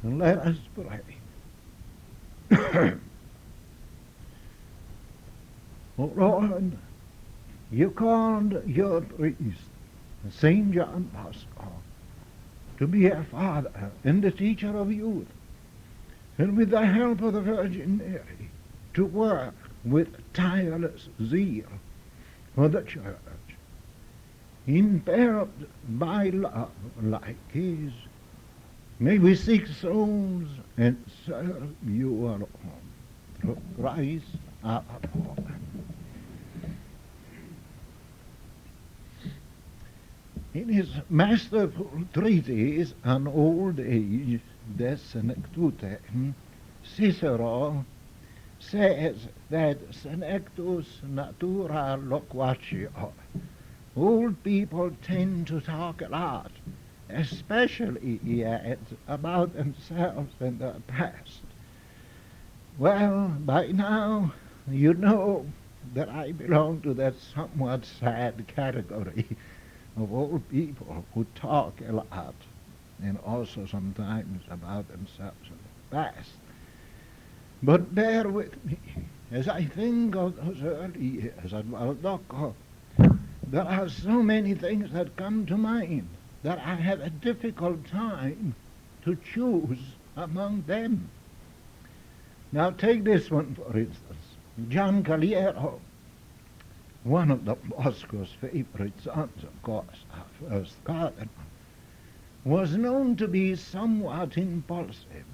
And let us pray. Oh Lord, you called your priest, St. John Bosco, to be a father and the teacher of youth, and with the help of the Virgin Mary, to work with tireless zeal for the Church, impelled by love like his. May we seek souls and serve you alone, through Christ our Lord. In his masterful treatise on old age, De Senectute, Cicero says that senectus natura loquatio. Old people tend to talk a lot, especially, he adds, about themselves and their past. Well, by now, you know that I belong to that somewhat sad category of old people who talk a lot and also sometimes about themselves and their past. But bear with me as I think of those early years at Valdocco. There are so many things that come to mind that I have a difficult time to choose among them. Now take this one, for instance. John Caliero, one of the Bosco's favorite sons, of course, our first cardinal, was known to be somewhat impulsive.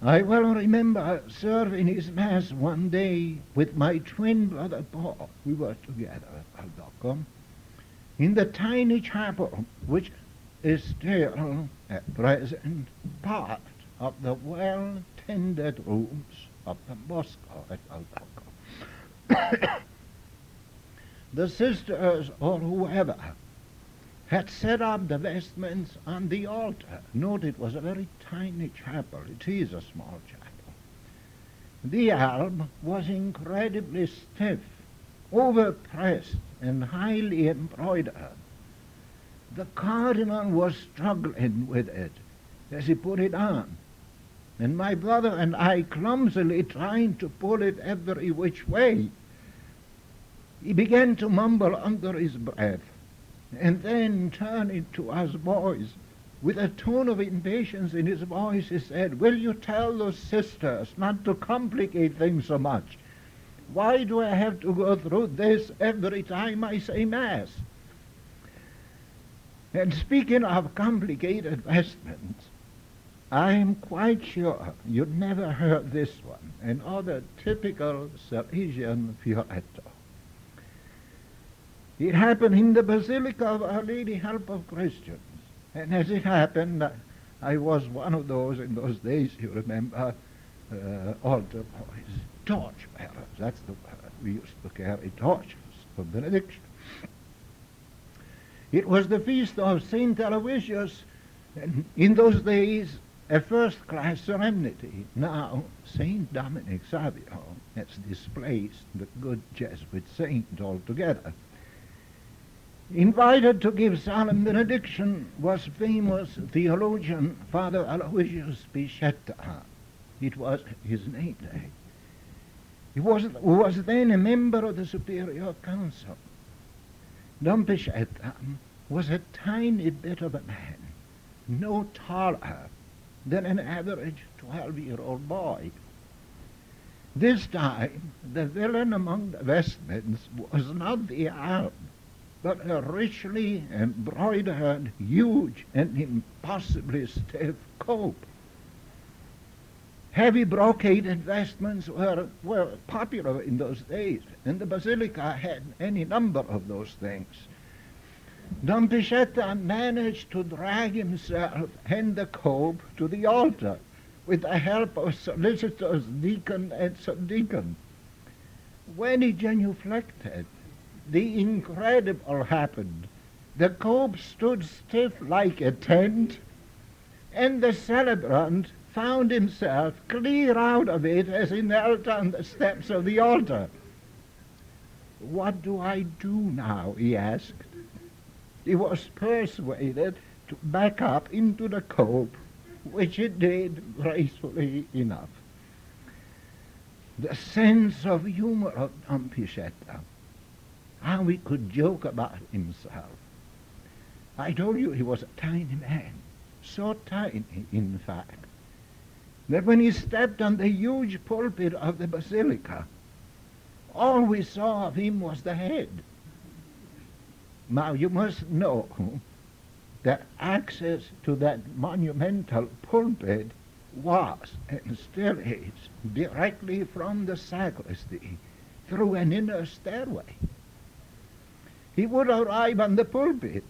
I well remember serving his mass one day with my twin brother Paul. We were together at Valdocco, in the tiny chapel which is still at present part of the well-tended rooms of the Bosco at Valdocco. The sisters, or whoever, had set up the vestments on the altar. Note it was a very tiny chapel. It is a small chapel. The alb was incredibly stiff, overpressed, and highly embroidered. The cardinal was struggling with it as he put it on, and my brother and I clumsily trying to pull it every which way. He began to mumble under his breath, and then turning to us boys, with a tone of impatience in his voice, he said, "Will you tell those sisters not to complicate things so much? Why do I have to go through this every time I say Mass?" And speaking of complicated vestments, I am quite sure you've never heard this one, another typical Salesian fioretto. It happened in the Basilica of Our Lady Help of Christians. And as it happened, I was one of those in those days, you remember, altar boys, torch bearers. That's the word. We used to carry torches for benediction. It was the feast of St. Aloysius, and in those days, a first-class solemnity. Now, St. Dominic Savio has displaced the good Jesuit saint altogether. Invited to give solemn benediction was famous theologian Father Aloysius Picetta. It was his name day. He was then a member of the Superior Council. Don Picetta was a tiny bit of a man, no taller than an average 12-year-old boy. This time, the villain among the vestments was not the alb, but a richly embroidered, huge, and impossibly stiff cope. Heavy brocaded vestments were popular in those days, and the Basilica had any number of those things. Don Picetta managed to drag himself and the cope to the altar with the help of solicitors, deacon, and subdeacon. When he genuflected, the incredible happened. The cope stood stiff like a tent, and the celebrant found himself clear out of it as he knelt on the steps of the altar. "What do I do now?" he asked. He was persuaded to back up into the cope which it did gracefully enough. The sense of humor of Don Pichetta, how he could joke about himself. I told you he was a tiny man, so tiny, in fact, that when he stepped on the huge pulpit of the basilica, all we saw of him was the head. Now you must know that access to that monumental pulpit was and still is directly from the sacristy through an inner stairway. He would arrive on the pulpit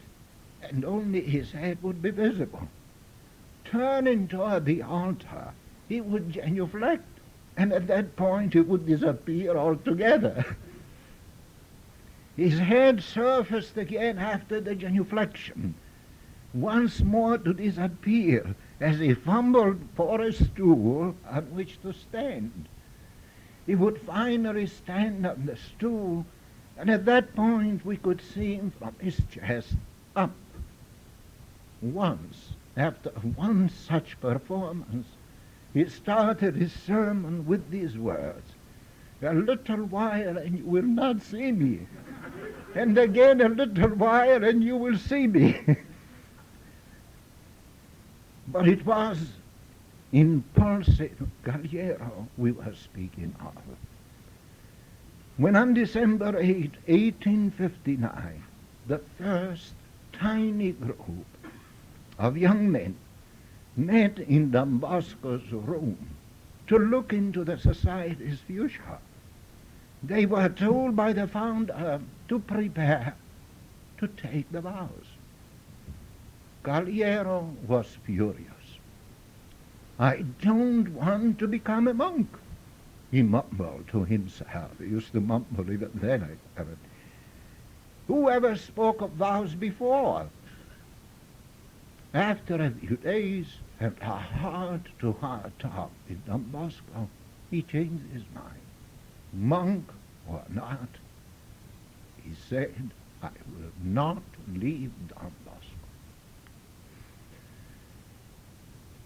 and only his head would be visible. Turning toward the altar, he would genuflect, and at that point he would disappear altogether. His head surfaced again after the genuflection, once more to disappear as he fumbled for a stool on which to stand. He would finally stand on the stool, and at that point we could see him from his chest up. Once, after one such performance, he started his sermon with these words, "A little while and you will not see me, and again a little while and you will see me." But it was impulsive Galiero we were speaking of. When on December 8, 1859, the first tiny group of young men met in Don Bosco's room to look into the society's future, they were told by the founder to prepare to take the vows. Galiero was furious. "I don't want to become a monk," he mumbled to himself. He used to mumble even then, I heard. "Whoever spoke of vows before?" After a few days and a heart-to-heart talk with Don Bosco, he changed his mind. Monk or not, he said, "I will not leave Don Bosco."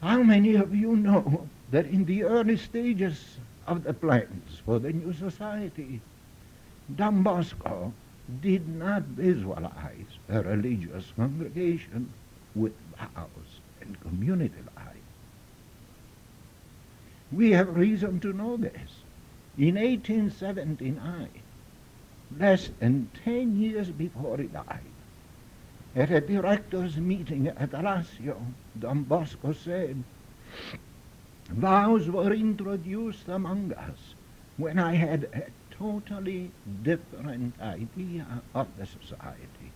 How many of you know that in the early stages of the plans for the new society, Don Bosco did not visualize a religious congregation with vows and community life? We have reason to know this. In 1879, less than 10 years before he died, at a directors' meeting at Alassio, Don Bosco said, "Vows were introduced among us when I had a totally different idea of the society.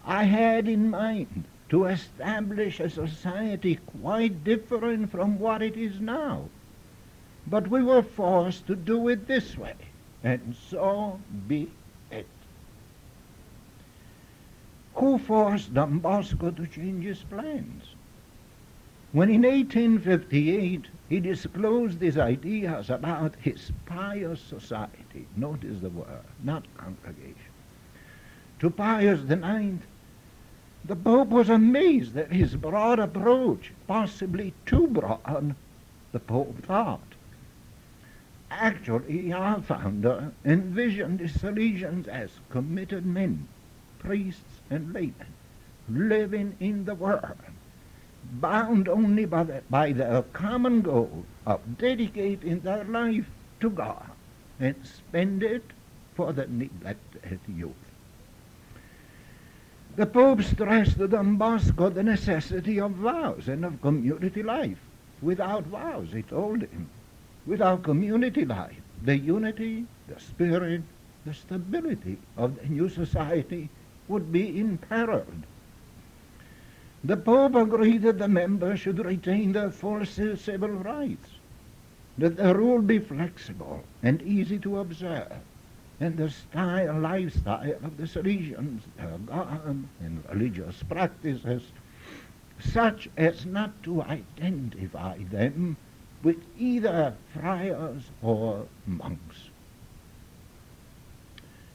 I had in mind to establish a society quite different from what it is now, but we were forced to do it this way, and so be it." Who forced Don Bosco to change his plans? When in 1858 he disclosed his ideas about his pious society, notice the word, not congregation, to Pius IX, the Pope was amazed at his broad approach, possibly too broad, the Pope thought. Actually, our founder envisioned the Salesians as committed men, priests and laymen, living in the world, bound only by their common goal of dedicating their life to God and spend it for the neglected youth. The Pope stressed to Don Bosco the necessity of vows and of community life. Without vows, he told him, without community life, the unity, the spirit, the stability of the new society would be imperiled. The Pope agreed that the members should retain their full civil rights, that the rule be flexible and easy to observe, and the lifestyle of the Salesians, their garb and religious practices, such as not to identify them with either friars or monks.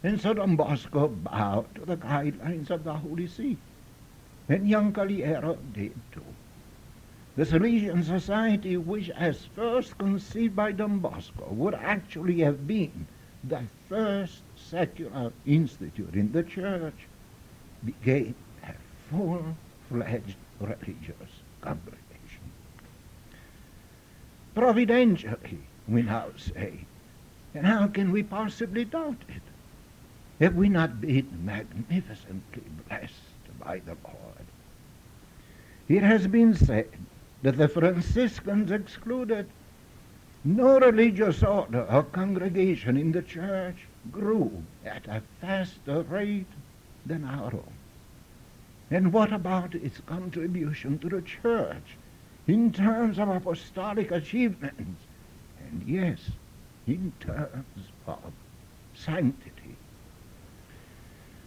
And so Don Bosco bowed to the guidelines of the Holy See, and young Galiero did too. The Salesian Society, which as first conceived by Don Bosco, would actually have been the first secular institute in the church, became a full-fledged religious congregation. Providentially, we now say, and how can we possibly doubt it? Have we not been magnificently blessed by the Lord? It has been said that the Franciscans excluded no religious order or congregation in the church grew at a faster rate than our own. And what about its contribution to the church in terms of apostolic achievements? And yes, in terms of sanctity.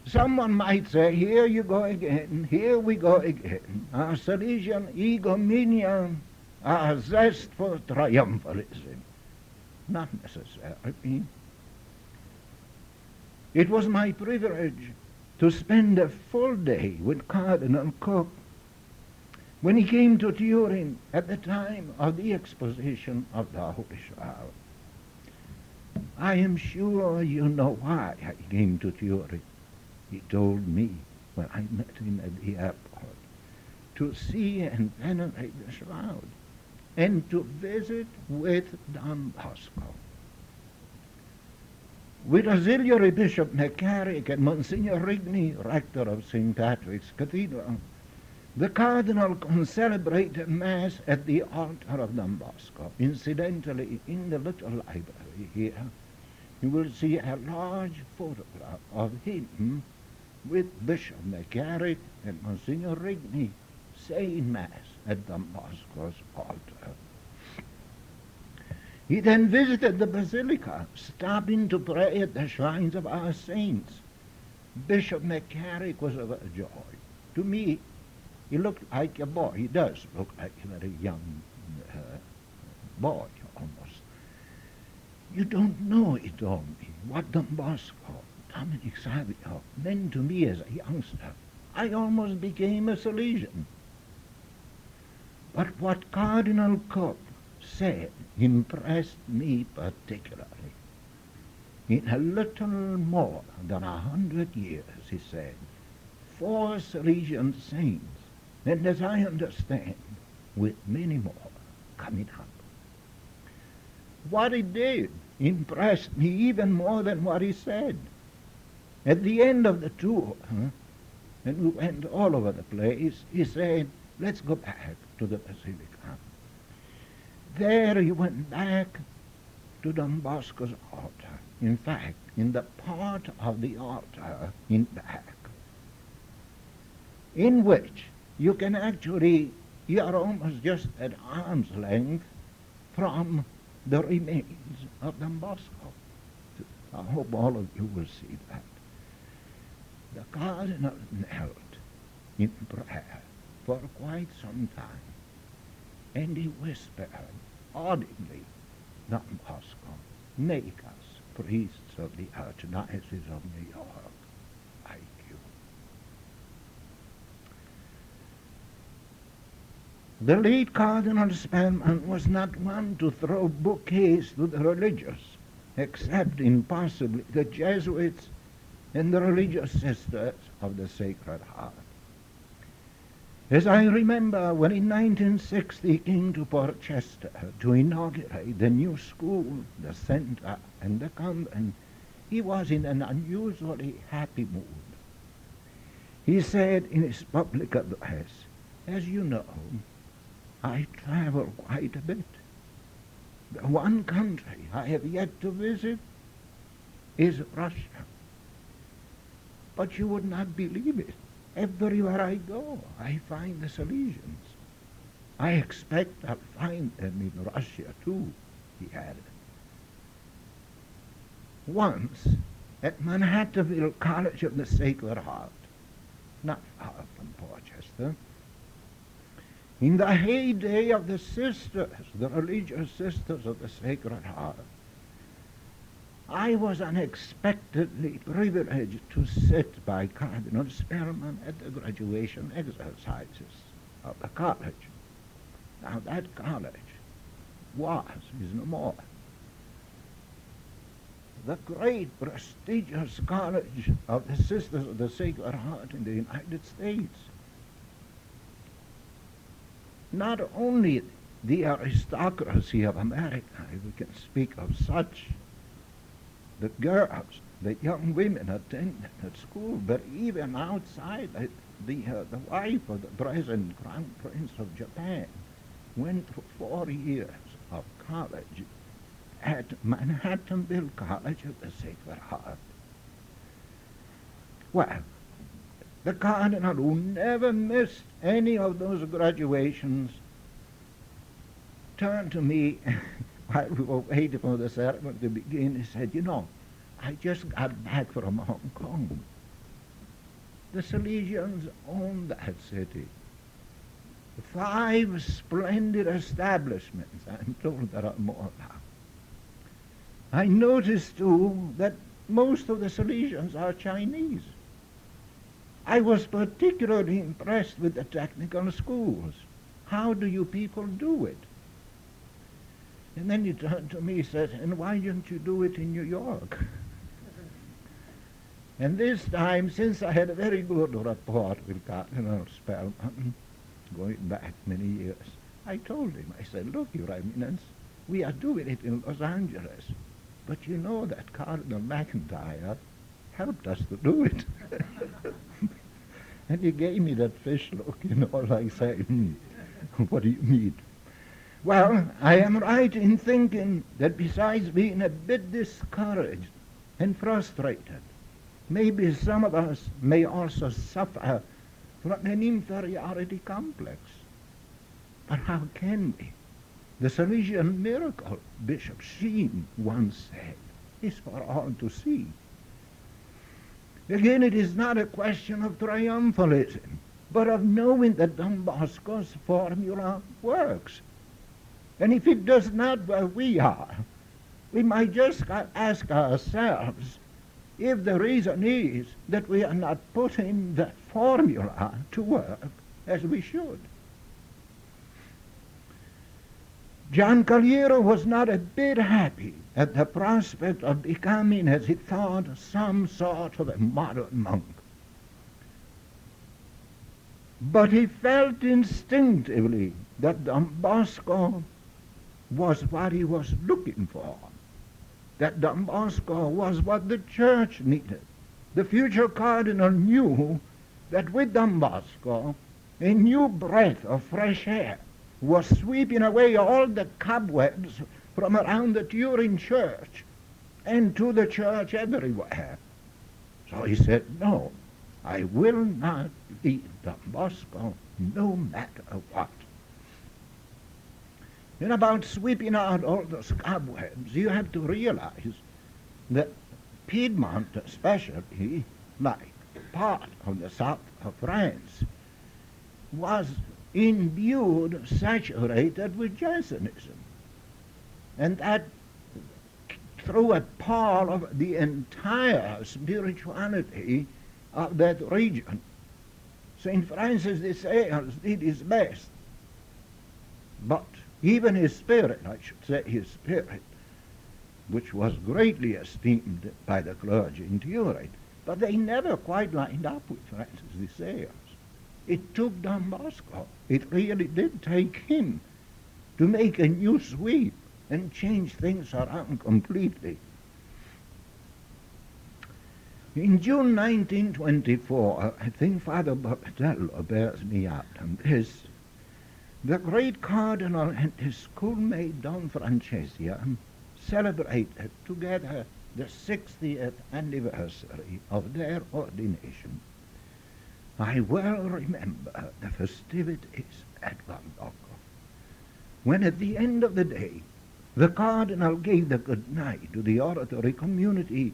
Someone might say, here you go again, here we go again. Our Salesian egomania, our zest for triumphalism. Not necessarily. It was my privilege to spend a full day with Cardinal Cook when he came to Turin at the time of the exposition of the Holy Shroud. I am sure you know why I came to Turin. He told me when I met him at the airport to see and venerate the shroud and to visit with Don Bosco. With Auxiliary Bishop McCarrick and Monsignor Rigney, rector of St. Patrick's Cathedral, the Cardinal celebrated Mass at the altar of Don Bosco. Incidentally, in the little library here, you will see a large photograph of him with Bishop McCarrick and Monsignor Rigney saying Mass at Don Bosco's altar. He then visited the Basilica, stopping to pray at the shrines of our saints. Bishop McCarrick was overjoyed. To me, he looked like a boy. He does look like a very young boy, almost. You don't know, he told me, what Don Bosco, Dominic Savio, meant to me as a youngster. I almost became a Salesian. But what Cardinal Cook said impressed me particularly. In a little more than 100 years, he said, 4 Salesian saints, and as I understand, with many more coming up. What he did impressed me even more than what he said. At the end of the tour, and we went all over the place, he said, let's go back to the Basilica. There he went back to Don Bosco's altar. In fact, in the part of the altar in back, in which you can actually, you are almost just at arm's length from the remains of Don Bosco. I hope all of you will see that. The Cardinal knelt in prayer for quite some time, and he whispered audibly, Don Bosco, make us priests of the Archdiocese of New York like you. The late Cardinal Spellman was not one to throw bouquets to the religious, except in possibly the Jesuits and the religious sisters of the Sacred Heart. As I remember, when in 1960 he came to Portchester to inaugurate the new school, the center, and the convent, he was in an unusually happy mood. He said in his public address, as you know, I travel quite a bit. The one country I have yet to visit is Russia. But you would not believe it. Everywhere I go, I find the Salesians. I expect I'll find them in Russia too, he added. Once, at Manhattanville College of the Sacred Heart, not far from Portchester, in the heyday of the sisters, the religious sisters of the Sacred Heart, I was unexpectedly privileged to sit by Cardinal Spellman at the graduation exercises of the college. Now that college is no more. The great prestigious college of the Sisters of the Sacred Heart in the United States. Not only the aristocracy of America, if we can speak of such, the girls, the young women attended at school, but even outside, the wife of the present Crown Prince of Japan went through 4 years of college at Manhattanville College of the Sacred Heart. Well, the cardinal, who never missed any of those graduations, turned to me while we were waiting for the ceremony to begin. He said, "You know, I just got back from Hong Kong. The Salesians own that city. 5 splendid establishments. I'm told there are more now. I noticed, too, that most of the Salesians are Chinese. I was particularly impressed with the technical schools. How do you people do it?" And then he turned to me and said, "And why don't you do it in New York?" And this time, since I had a very good rapport with Cardinal Spellman, going back many years, I told him, I said, "Look, Your Eminence, we are doing it in Los Angeles, but you know that Cardinal McIntyre helped us to do it." And he gave me that fish look, like saying, "What do you mean?" Well, I am right in thinking that besides being a bit discouraged and frustrated, maybe some of us may also suffer from an inferiority complex. But how can we? The Salesian miracle, Bishop Sheen once said, is for all to see. Again, it is not a question of triumphalism, but of knowing that Don Bosco's formula works. And if it does not where we are, we might just ask ourselves if the reason is that we are not putting the formula to work as we should. John Caliero was not a bit happy at the prospect of becoming, as he thought, some sort of a modern monk. But he felt instinctively that Don Bosco was what he was looking for, that Don Bosco was what the church needed. The future cardinal knew that with Don Bosco, a new breath of fresh air was sweeping away all the cobwebs from around the Turin church and to the church everywhere. So he said, "No, I will not leave Don Bosco no matter what." And about sweeping out all those cobwebs, you have to realize that Piedmont especially, like part of the south of France, was imbued, saturated with Jansenism. And that threw a pall of the entire spirituality of that region. St. Francis de Sales did his best, but even his spirit, I should say his spirit, which was greatly esteemed by the clergy in Turin, but they never quite lined up with Francis de Sales. It took Don Bosco. It really did take him to make a new sweep and change things around completely. In June 1924, I think Father Barbatello bears me out on this, the great cardinal and his schoolmate Don Francesca celebrated together the 60th anniversary of their ordination. I well remember the festivities at Valdoco, when at the end of the day, the cardinal gave the good night to the oratory community.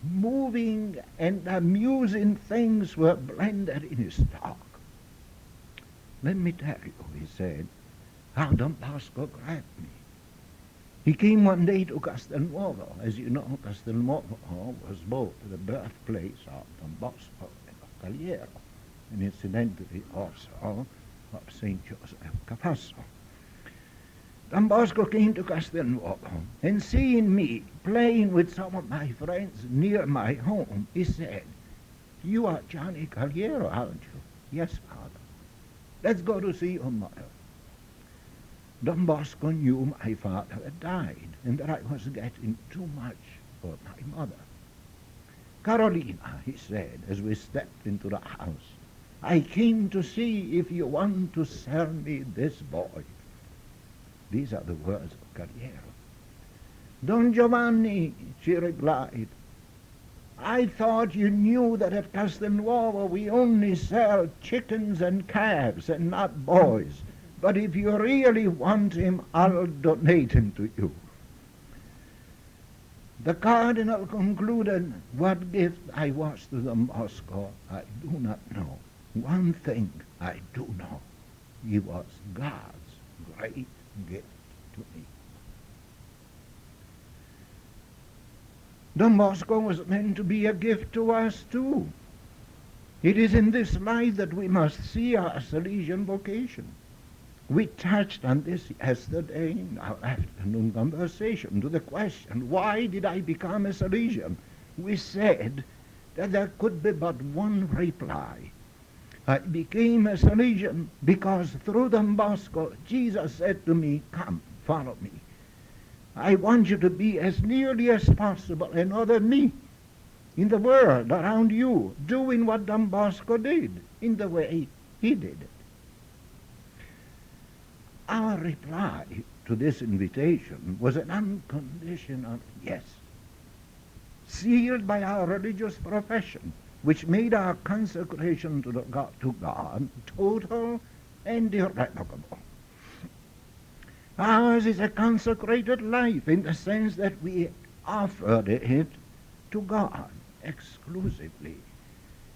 Moving and amusing things were blended in his talk. "Let me tell you," he said, "how Don Bosco grabbed me. He came one day to Castelnuovo. As you know, Castelnuovo was both the birthplace of Don Bosco and of Caliero, and incidentally also of St. Joseph Cafasso. Don Bosco came to Castelnuovo, and seeing me playing with some of my friends near my home, he said, "You are Johnny Caliero, aren't you?" "Yes, Father." "Let's go to see your mother." Don Bosco knew my father had died, and that I was getting too much for my mother. "Carolina," he said, as we stepped into the house, "I came to see if you want to sell me this boy." These are the words of Caliero. "Don Giovanni," she replied, "I thought you knew that at Castelnuovo we only sell chickens and calves and not boys. But if you really want him, I'll donate him to you." The cardinal concluded, "What gift I was to Don Bosco, I do not know. One thing I do know. He was God's great gift to me." Don Bosco was meant to be a gift to us too. It is in this light that we must see our Salesian vocation. We touched on this yesterday in our afternoon conversation to the question, why did I become a Salesian? We said that there could be but one reply. I became a Salesian because through Don Bosco, Jesus said to me, "Come, follow me. I want you to be as nearly as possible another me in the world around you, doing what Don Bosco did in the way he did it." Our reply to this invitation was an unconditional yes, sealed by our religious profession, which made our consecration to God total and irrevocable. Ours is a consecrated life in the sense that we offered it to God exclusively.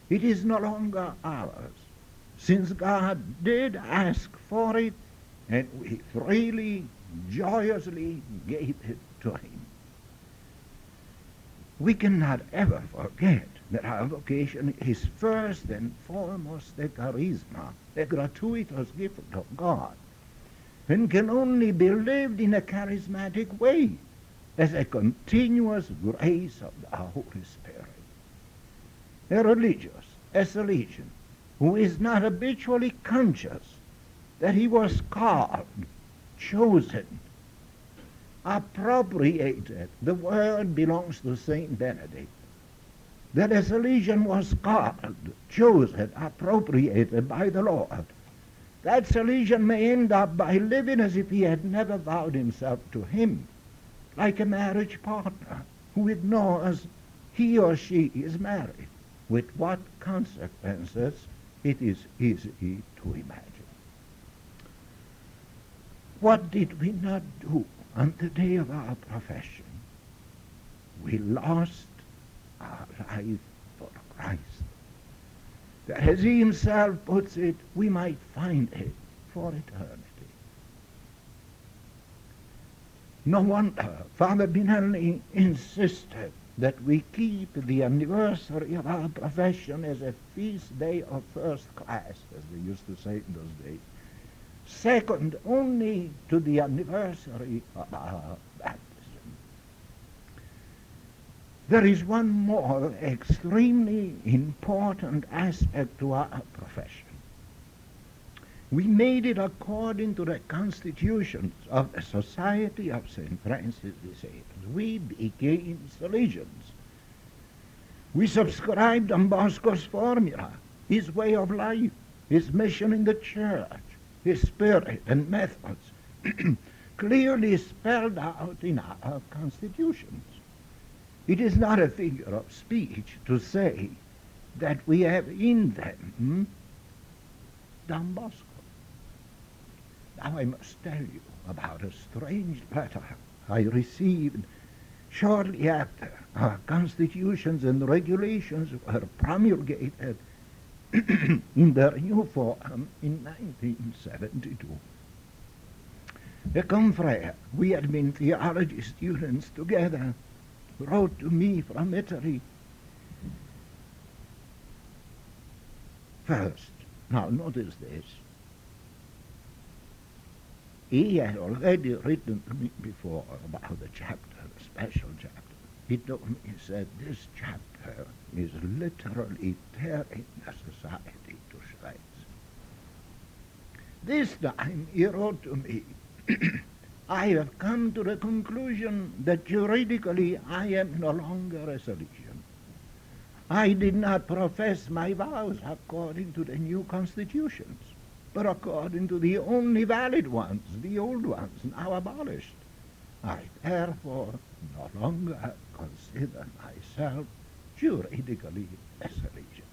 It is no longer ours, since God did ask for it, and we freely, joyously gave it to him. We cannot ever forget that our vocation is first and foremost the charisma, the gratuitous gift of God, and can only be lived in a charismatic way as a continuous grace of the Holy Spirit. A religious, a Salesian, who is not habitually conscious that he was called, chosen, appropriated. The word belongs to Saint Benedict. That a Salesian was called, chosen, appropriated by the Lord. That Salesian may end up by living as if he had never vowed himself to him, like a marriage partner who ignores he or she is married, with what consequences it is easy to imagine. What did we not do on the day of our profession? We lost our life for Christ, that as he himself puts it, we might find it for eternity. No wonder Father Binelli insisted that we keep the anniversary of our profession as a feast day of first class, as they used to say in those days, second only to the anniversary of our baptism. There is one more extremely important aspect to our profession. We made it according to the constitutions of the Society of St. Francis de Sales. We became Salesians. We subscribed Don Bosco's formula, his way of life, his mission in the church, his spirit and methods, clearly spelled out in our constitutions. It is not a figure of speech to say that we have in them Don Bosco. Now I must tell you about a strange letter I received shortly after our constitutions and regulations were promulgated in their new form in 1972. A confrere, we had been theology students together, wrote to me from Italy. First, now notice this. He had already written to me before about the chapter, a special chapter. He told me, he said, this chapter is literally tearing the society to shreds. This time he wrote to me, I have come to the conclusion that juridically I am no longer a Salesian. I did not profess my vows according to the new constitutions, but according to the only valid ones, the old ones, now abolished. I therefore no longer consider myself juridically a Salesian.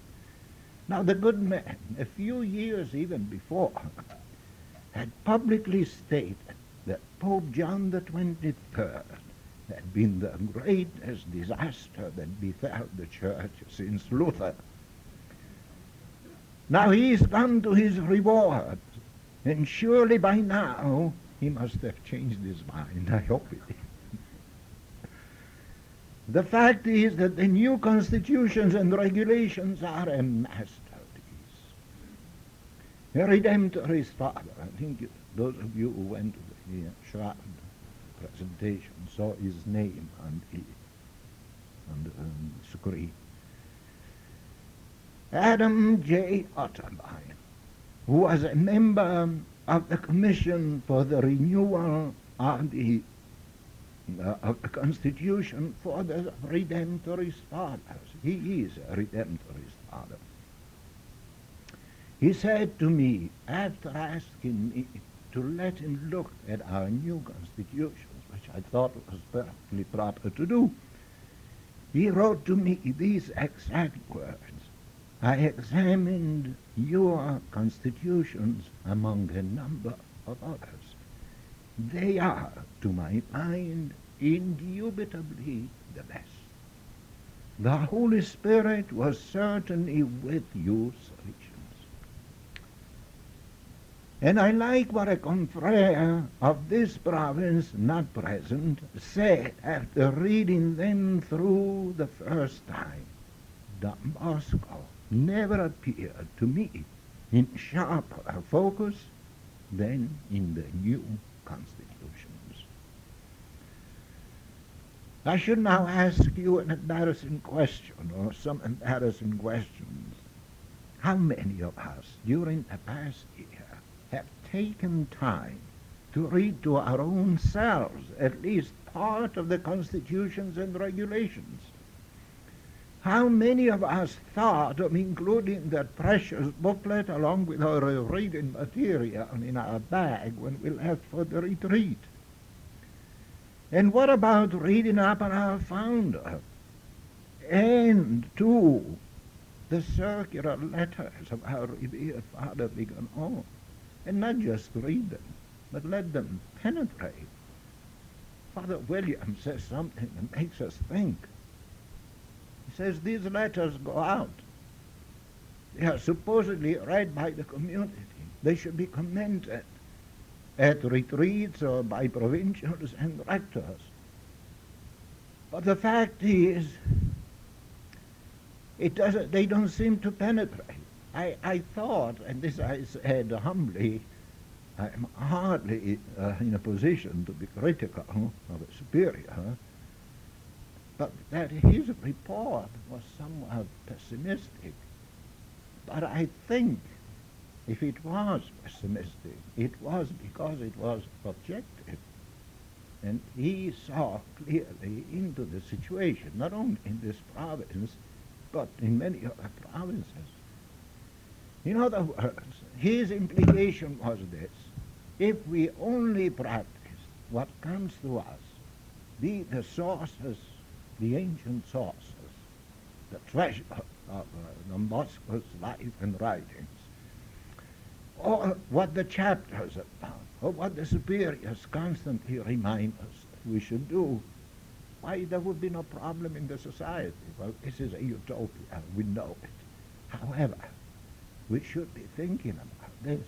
Now the good man, a few years even before, had publicly stated that Pope John the 23rd had been the greatest disaster that befell the church since Luther. Now he's come to his reward, and surely by now he must have changed his mind. I hope it did. The fact is that the new constitutions and regulations are a masterpiece. A Redemptorist father, I think those of you who went to the Shroud presentation saw his name on the screen. Adam J. Otterbein, who was a member of the Commission for the Renewal of the Constitution for the Redemptorist fathers. He is a Redemptorist father. He said to me, after asking me to let him look at our new constitutions, which I thought was perfectly proper to do, he wrote to me these exact words. I examined your constitutions among a number of others. They are, to my mind, indubitably the best. The Holy Spirit was certainly with you, Salesians. And I like what a confrere of this province, not present, said after reading them through the first time. Don Bosco never appeared to me in sharper focus than in the new constitutions. I should now ask you an embarrassing question, or some embarrassing questions. How many of us during the past year have taken time to read to our own selves at least part of the constitutions and regulations? How many of us thought of including that precious booklet along with our reading material in our bag when we left for the retreat? And what about reading up on our founder? And too, the circular letters of our revered Father Vigano. And not just read them, but let them penetrate. Father William says something that makes us think. He says these letters go out. They are supposedly read by the community. They should be commented at retreats or by provincials and rectors. But the fact is, they don't seem to penetrate. I thought, and this I said humbly, I'm hardly in a position to be critical of a superior, but that his report was somewhat pessimistic. But I think if it was pessimistic, it was because it was objective. And he saw clearly into the situation, not only in this province, but in many other provinces. In other words, his implication was this: if we only practice what comes to us, the sources, the ancient sources, the treasure of Don Bosco's life and writings, or what the chapters about, or what the superiors constantly remind us that we should do, why, there would be no problem in the society. Well, this is a utopia, we know it. However, we should be thinking about this.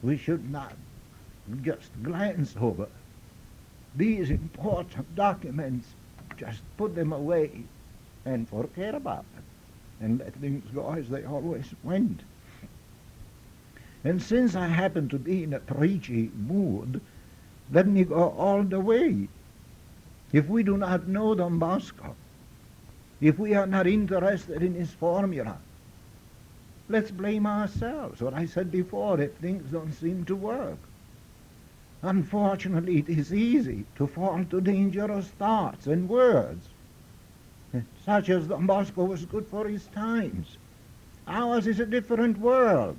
We should not just glance over these important documents, just put them away and forget about them and let things go as they always went. And since I happen to be in a preachy mood, let me go all the way. If we do not know Don Bosco, if we are not interested in his formula, let's blame ourselves. What I said before, if things don't seem to work. Unfortunately, it is easy to fall to dangerous thoughts and words, such as Don Bosco was good for his times. Ours is a different world.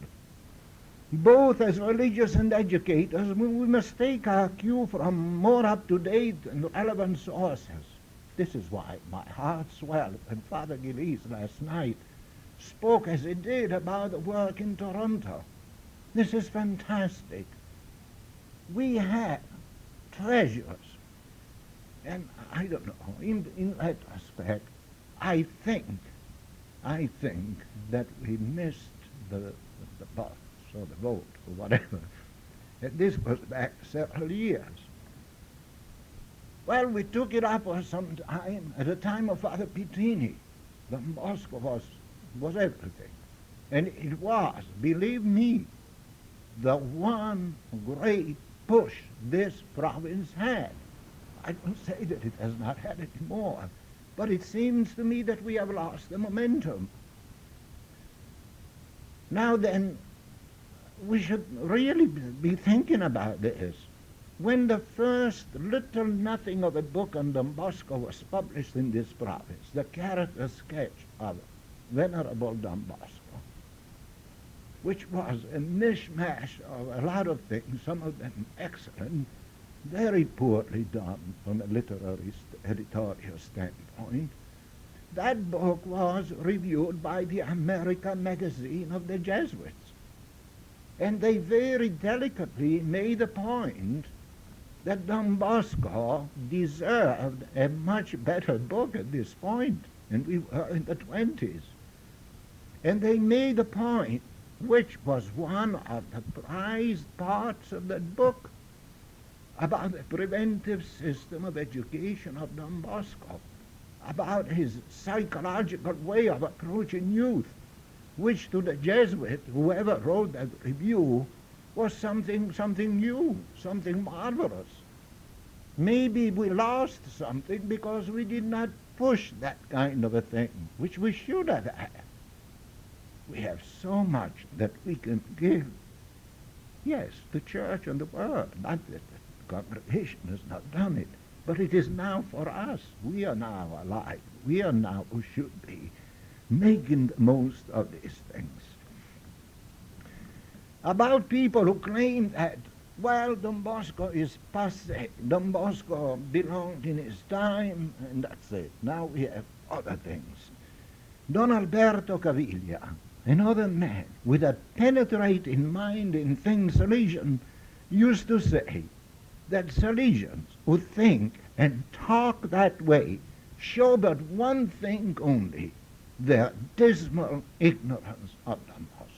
Both as religious and educators, we must take our cue from more up-to-date and relevant sources. This is why my heart swelled when Father Gillies last night spoke as he did about the work in Toronto. This is fantastic. We have treasures. And I don't know, in that aspect, I think that we missed the bus or the boat or whatever. And this was back several years. Well, we took it up for some time. At the time of Father Pittini, Don Bosco was everything. And it was, believe me, the one great push this province had. I don't say that it has not had it more, but it seems to me that we have lost the momentum. Now then, we should really be thinking about this. When the first little nothing of a book on Don Bosco was published in this province, the character sketch of Venerable Don Bosco, which was a mishmash of a lot of things, some of them excellent, very poorly done from a literary editorial standpoint. That book was reviewed by the American Magazine of the Jesuits. And they very delicately made the point that Don Bosco deserved a much better book at this point, and we were in the 20s. And they made the point, which was one of the prized parts of that book, about the preventive system of education of Don Bosco, about his psychological way of approaching youth, which to the Jesuit, whoever wrote that review, was something new, something marvelous. Maybe we lost something because we did not push that kind of a thing, which we should have had. We have so much that we can give. Yes, the church and the world, not that the congregation has not done it, but it is now for us. We are now alive. We are now who should be making the most of these things. About people who claim that, well, Don Bosco is passé, Don Bosco belonged in his time, and that's it. Now we have other things. Don Alberto Caviglia, another man with a penetrating mind in things Salesian, used to say that Salesians who think and talk that way show but one thing only, their dismal ignorance of Don Bosco.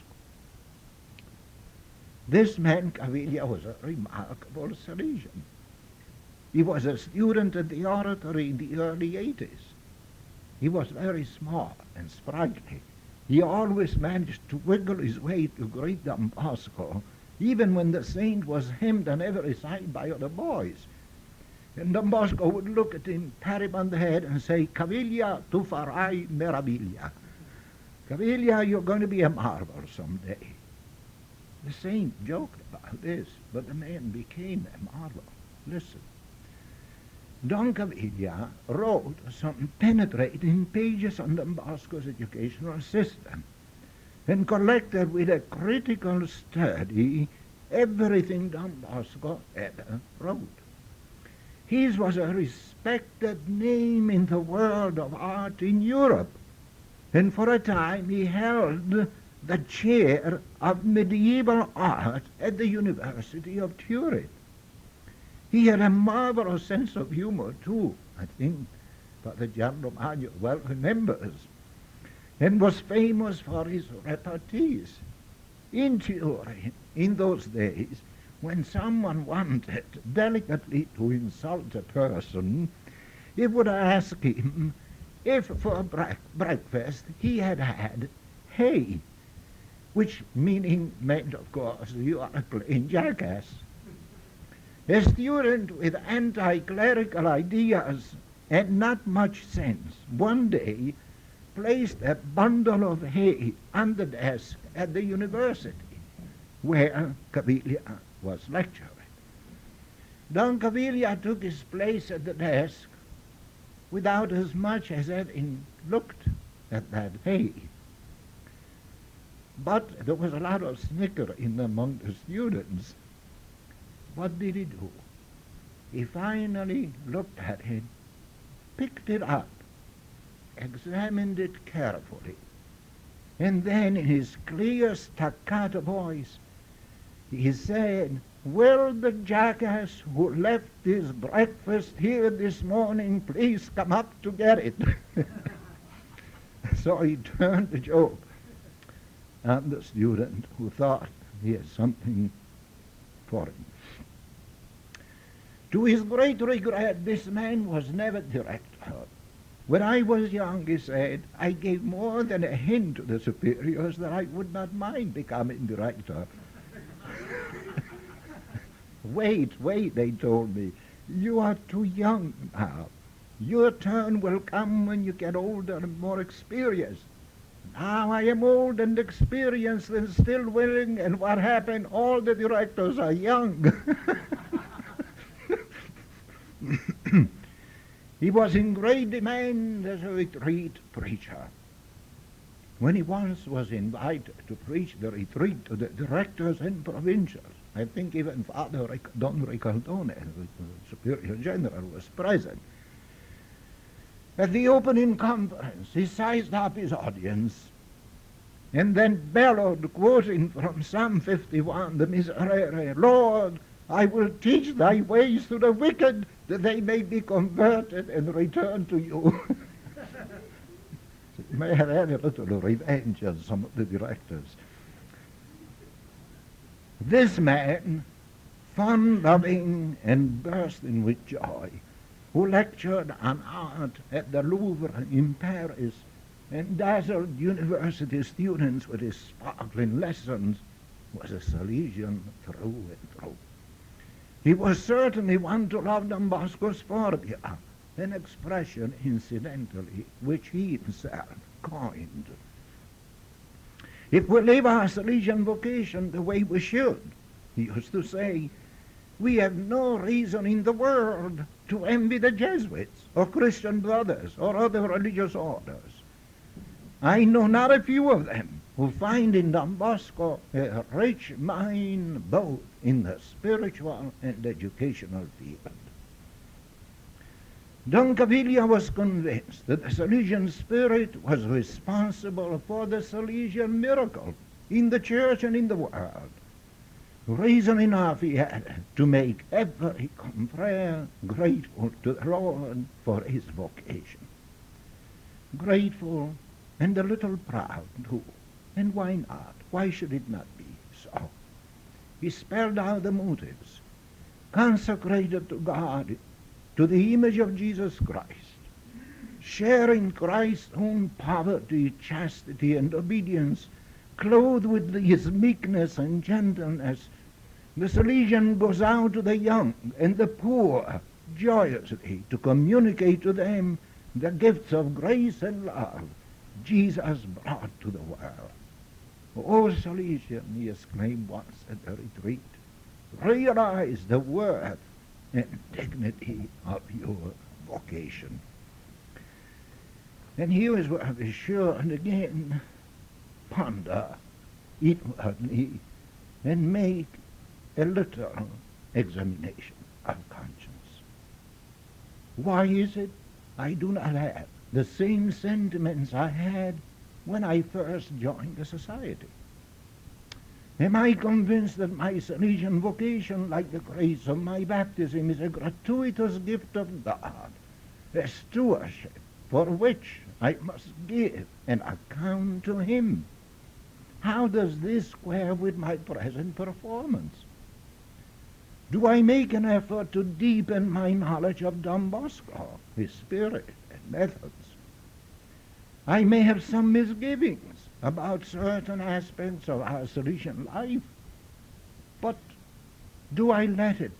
This man, Caviglia, was a remarkable Salesian. He was a student at the oratory in the early 80s. He was very small and sprightly. He always managed to wiggle his way to greet Don Bosco, even when the saint was hymned on every side by other boys. And Don Bosco would look at him, pat him on the head, and say, Caviglia, tu farai meraviglia. Caviglia, you're going to be a marvel someday. The saint joked about this, but the man became a marvel. Listen. Don Caviglia wrote some penetrating pages on Don Bosco's educational system and collected with a critical study everything Don Bosco ever wrote. His was a respected name in the world of art in Europe, and for a time he held the chair of medieval art at the University of Turin. He had a marvelous sense of humor too, I think Father Gian Romagno well remembers, and was famous for his repartees. In Turin, in those days, when someone wanted delicately to insult a person, he would ask him if for breakfast he had had hay. which meaning meant, of course, you are a plain jackass. A student with anti-clerical ideas and not much sense one day placed a bundle of hay on the desk at the university where Caviglia was lecturing. Don Caviglia took his place at the desk without as much as having looked at that hay. But there was a lot of snickering among the students. What did he do? He finally looked at it, picked it up, examined it carefully, and then in his clear staccato voice, he said, "Will the jackass who left his breakfast here this morning please come up to get it?" So he turned the joke on the student who thought he had something for him. To his great regret, this man was never director. When I was young, he said, I gave more than a hint to the superiors that I would not mind becoming director. Wait, they told me. You are too young now. Your turn will come when you get older and more experienced. Now I am old and experienced and still willing, and what happened? All the directors are young. He was in great demand as a retreat preacher. When he once was invited to preach the retreat to the directors and provincials, I think even Father Don Ricaldone, the Superior General, was present. At the opening conference, he sized up his audience and then bellowed, quoting from Psalm 51, the Miserere, "Lord, I will teach thy ways to the wicked, that they may be converted and return to you." He may have had a little revenge on some of the directors. This man, fun-loving and bursting with joy, who lectured on art at the Louvre in Paris and dazzled university students with his sparkling lessons, was a Salesian through and through. He was certainly one to love Don Bosco's Sforbia, an expression, incidentally, which he himself coined. If we live our Salesian vocation the way we should, he used to say, we have no reason in the world to envy the Jesuits or Christian Brothers or other religious orders. I know not a few of them who find in Don Bosco a rich mine both in the spiritual and educational field. Don Caviglia was convinced that the Salesian spirit was responsible for the Salesian miracle in the church and in the world. Reason enough he had to make every confrere grateful to the Lord for his vocation. Grateful and a little proud too. And why not? Why should it not be so? He spelled out the motives. Consecrated to God, to the image of Jesus Christ, sharing Christ's own poverty, chastity, and obedience, clothed with his meekness and gentleness, the Salesian goes out to the young and the poor joyously to communicate to them the gifts of grace and love Jesus brought to the world. "O Salesian," he exclaimed once at the retreat, "realize the worth and dignity of your vocation." And here is where we should again ponder inwardly and make a little examination of conscience. Why is it I do not have the same sentiments I had when I first joined the society? Am I convinced that my Salesian vocation, like the grace of my baptism, is a gratuitous gift of God, a stewardship for which I must give an account to him? How does this square with my present performance? Do I make an effort to deepen my knowledge of Don Bosco, his spirit and methods? I may have some misgivings about certain aspects of our Salesian life, but do I let it?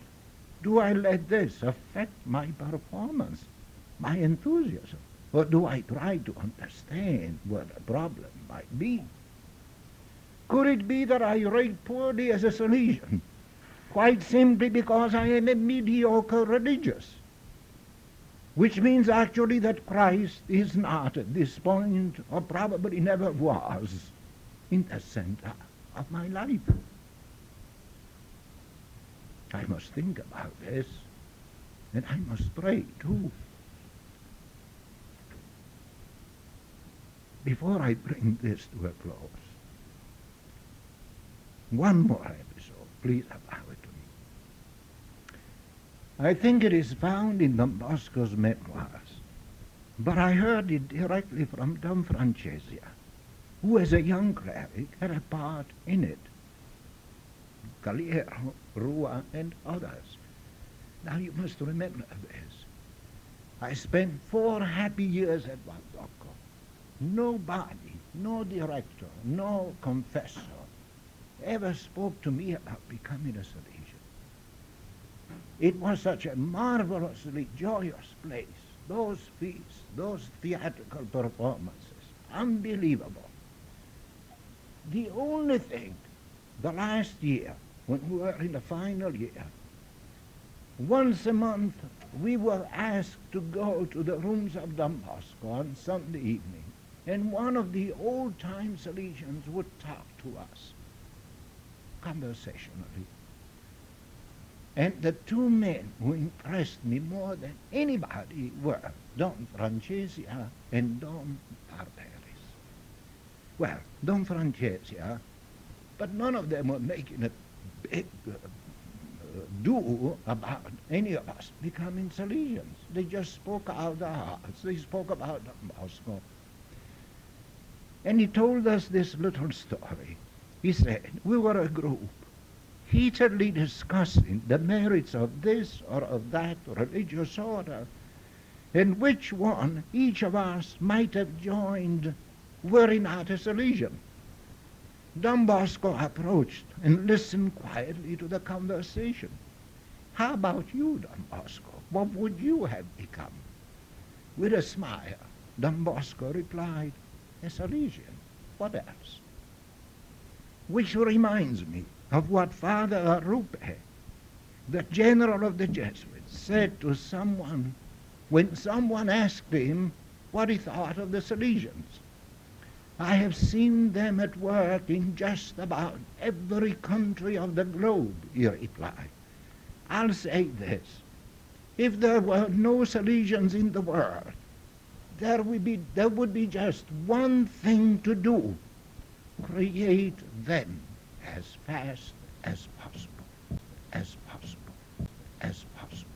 Do I let this affect my performance, my enthusiasm? Or do I try to understand what the problem might be? Could it be that I rate poorly as a Salesian, quite simply because I am a mediocre religious? Which means actually that Christ is not at this point, or probably never was, in the center of my life. I must think about this, and I must pray too. Before I bring this to a close, one more episode, please allow it to me. I think it is found in Don Bosco's memoirs, but I heard it directly from Don Francesca, who as a young cleric had a part in it. Caliero, Rua, and others. Now you must remember this. I spent 4 happy years at Valdocco. Nobody, no director, no confessor, ever spoke to me about becoming a Salesian. It was such a marvelously joyous place. Those feasts, those theatrical performances, unbelievable. The only thing, the last year, when we were in the final year, once a month we were asked to go to the rooms of Don Bosco on Sunday evening, and one of the old-time Salesians would talk to us conversationally. And the 2 men who impressed me more than anybody were Don Francesca and Don Barberis. Well, Don Francesca, but none of them were making a big do about any of us becoming Salesians. They just spoke out their hearts. They spoke about Don Bosco. And he told us this little story. He said, we were a group heatedly discussing the merits of this or of that religious order, and which one each of us might have joined were he not a Salesian. Don Bosco approached and listened quietly to the conversation. How about you, Don Bosco? What would you have become? With a smile, Don Bosco replied, a Salesian. What else? Which reminds me of what Father Arrupe, the general of the Jesuits, said to someone when someone asked him what he thought of the Salesians. I have seen them at work in just about every country of the globe, he replied. I'll say this. If there were no Salesians in the world, there would be just one thing to do. Create them as fast as possible, as possible, as possible.